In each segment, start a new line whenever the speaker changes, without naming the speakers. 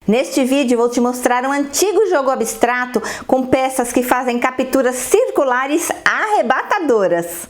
Neste vídeo vou te mostrar um antigo jogo abstrato com peças que fazem capturas circulares arrebatadoras.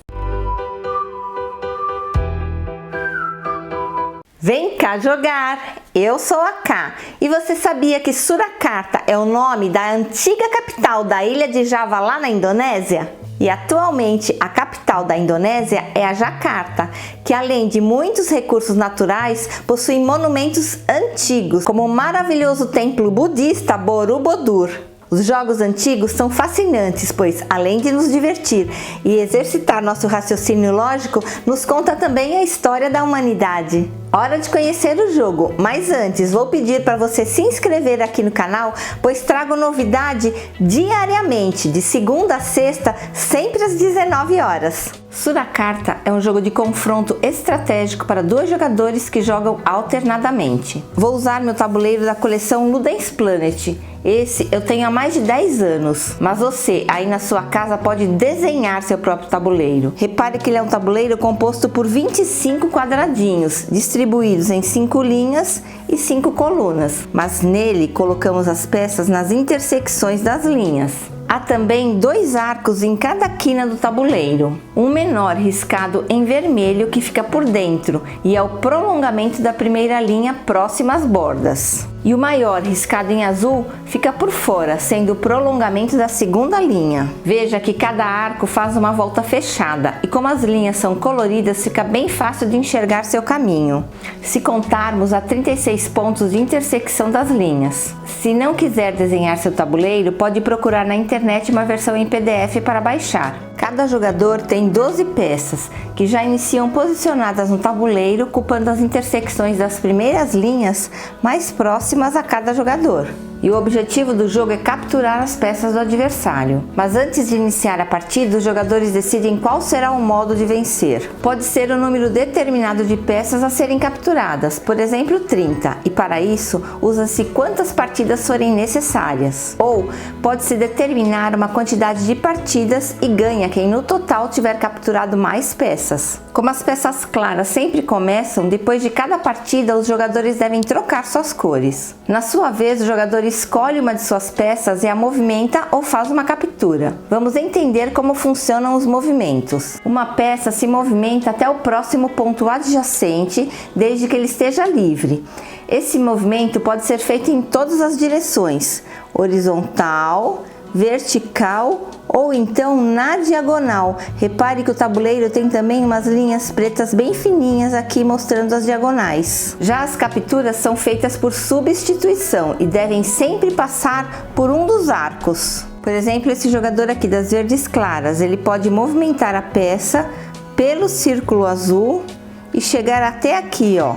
Vem cá jogar! Eu sou a Ká e você sabia que Surakarta é o nome da antiga capital da ilha de Java lá na Indonésia? E atualmente a capital da Indonésia é a Jakarta, que além de muitos recursos naturais, possui monumentos antigos, como o maravilhoso templo budista Borobudur. Os jogos antigos são fascinantes, pois além de nos divertir e exercitar nosso raciocínio lógico, nos conta também a história da humanidade. Hora de conhecer o jogo, mas antes vou pedir para você se inscrever aqui no canal, pois trago novidade diariamente, de segunda a sexta, sempre às 19 horas. Surakarta é um jogo de confronto estratégico para dois jogadores que jogam alternadamente. Vou usar meu tabuleiro da coleção Ludens Planet. Esse eu tenho há mais de 10 anos, mas você aí na sua casa pode desenhar seu próprio tabuleiro. Repare que ele é um tabuleiro composto por 25 quadradinhos, distribuídos em 5 linhas e 5 colunas, mas nele colocamos as peças nas intersecções das linhas. Há também 2 arcos em cada quina do tabuleiro. Um menor riscado em vermelho que fica por dentro e é o prolongamento da primeira linha próxima às bordas. E o maior riscado em azul fica por fora, sendo o prolongamento da segunda linha. Veja que cada arco faz uma volta fechada e como as linhas são coloridas, fica bem fácil de enxergar seu caminho. Se contarmos, há 36 pontos de intersecção das linhas. Se não quiser desenhar seu tabuleiro, pode procurar na internet uma versão em PDF para baixar. Cada jogador tem 12 peças, que já iniciam posicionadas no tabuleiro, ocupando as intersecções das primeiras linhas mais próximas a cada jogador. E o objetivo do jogo é capturar as peças do adversário. Mas antes de iniciar a partida, os jogadores decidem qual será o modo de vencer. Pode ser um número determinado de peças a serem capturadas, por exemplo 30, e para isso usa-se quantas partidas forem necessárias. Ou pode-se determinar uma quantidade de partidas e ganha quem no total tiver capturado mais peças. Como as peças claras sempre começam, depois de cada partida os jogadores devem trocar suas cores. Na sua vez, o jogador escolhe uma de suas peças e a movimenta ou faz uma captura. Vamos entender como funcionam os movimentos. Uma peça se movimenta até o próximo ponto adjacente, desde que ele esteja livre. Esse movimento pode ser feito em todas as direções: horizontal, vertical ou então na diagonal. Repare que o tabuleiro tem também umas linhas pretas bem fininhas aqui mostrando as diagonais. Já as capturas são feitas por substituição e devem sempre passar por um dos arcos. Por exemplo, esse jogador aqui das verdes claras, ele pode movimentar a peça pelo círculo azul e chegar até aqui, ó,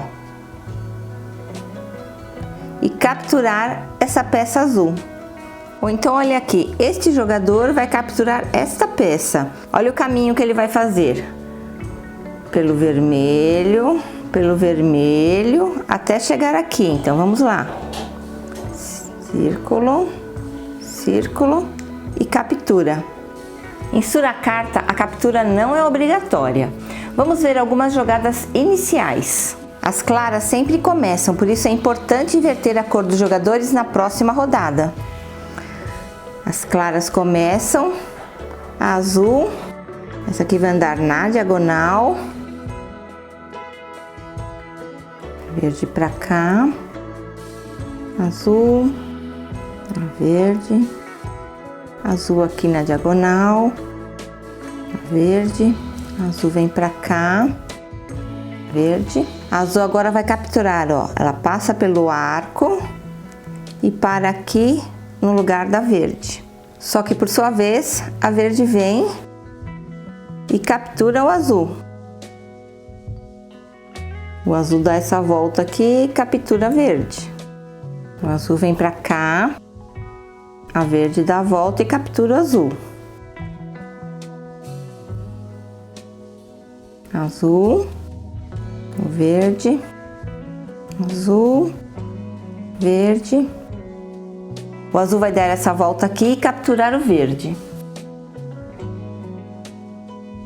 e capturar essa peça azul. Ou então olha aqui, este jogador vai capturar esta peça. Olha o caminho que ele vai fazer. Pelo vermelho, até chegar aqui. Então vamos lá. Círculo, círculo e captura. Em Surakarta, a captura não é obrigatória. Vamos ver algumas jogadas iniciais. As claras sempre começam, por isso é importante inverter a cor dos jogadores na próxima rodada. As claras começam, a azul, essa aqui vai andar na diagonal, verde pra cá, azul, verde, azul aqui na diagonal, verde, azul vem pra cá, verde, azul agora vai capturar, ó, ela passa pelo arco e para aqui no lugar da verde. Só que por sua vez, a verde vem e captura o azul. O azul dá essa volta aqui e captura a verde. O azul vem pra cá, a verde dá a volta e captura o azul. Azul, o verde, azul, verde. O azul vai dar essa volta aqui e capturar o verde.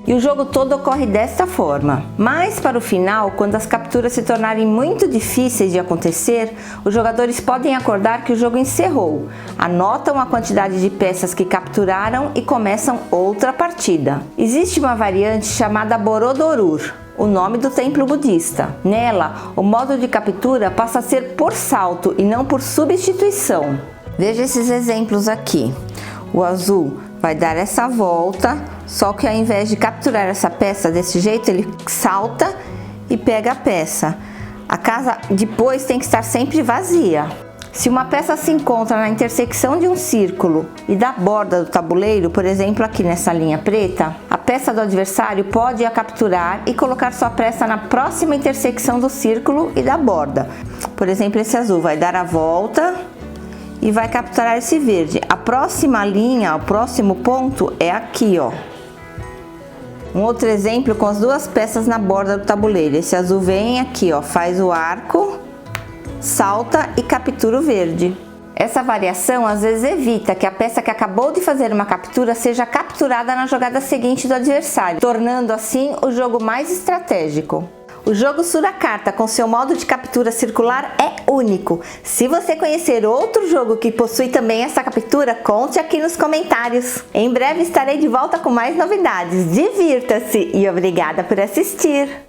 E o jogo todo ocorre desta forma. Mas para o final, quando as capturas se tornarem muito difíceis de acontecer, os jogadores podem acordar que o jogo encerrou, anotam a quantidade de peças que capturaram e começam outra partida. Existe uma variante chamada Borodorur, o nome do templo budista. Nela, o modo de captura passa a ser por salto e não por substituição. Veja esses exemplos aqui. O azul vai dar essa volta, só que ao invés de capturar essa peça desse jeito, ele salta e pega a peça. A casa depois tem que estar sempre vazia. Se uma peça se encontra na intersecção de um círculo e da borda do tabuleiro, por exemplo aqui nessa linha preta, a peça do adversário pode a capturar e colocar sua peça na próxima intersecção do círculo e da borda. Por exemplo, esse azul vai dar a volta e vai capturar esse verde. A próxima linha, o próximo ponto é aqui, ó. Um outro exemplo com as duas peças na borda do tabuleiro. Esse azul vem aqui, ó, faz o arco, salta e captura o verde. Essa variação às vezes evita que a peça que acabou de fazer uma captura seja capturada na jogada seguinte do adversário, tornando assim o jogo mais estratégico. O jogo Suracarta com seu modo de captura circular é único. Se você conhecer outro jogo que possui também essa captura, conte aqui nos comentários. Em breve estarei de volta com mais novidades. Divirta-se e obrigada por assistir!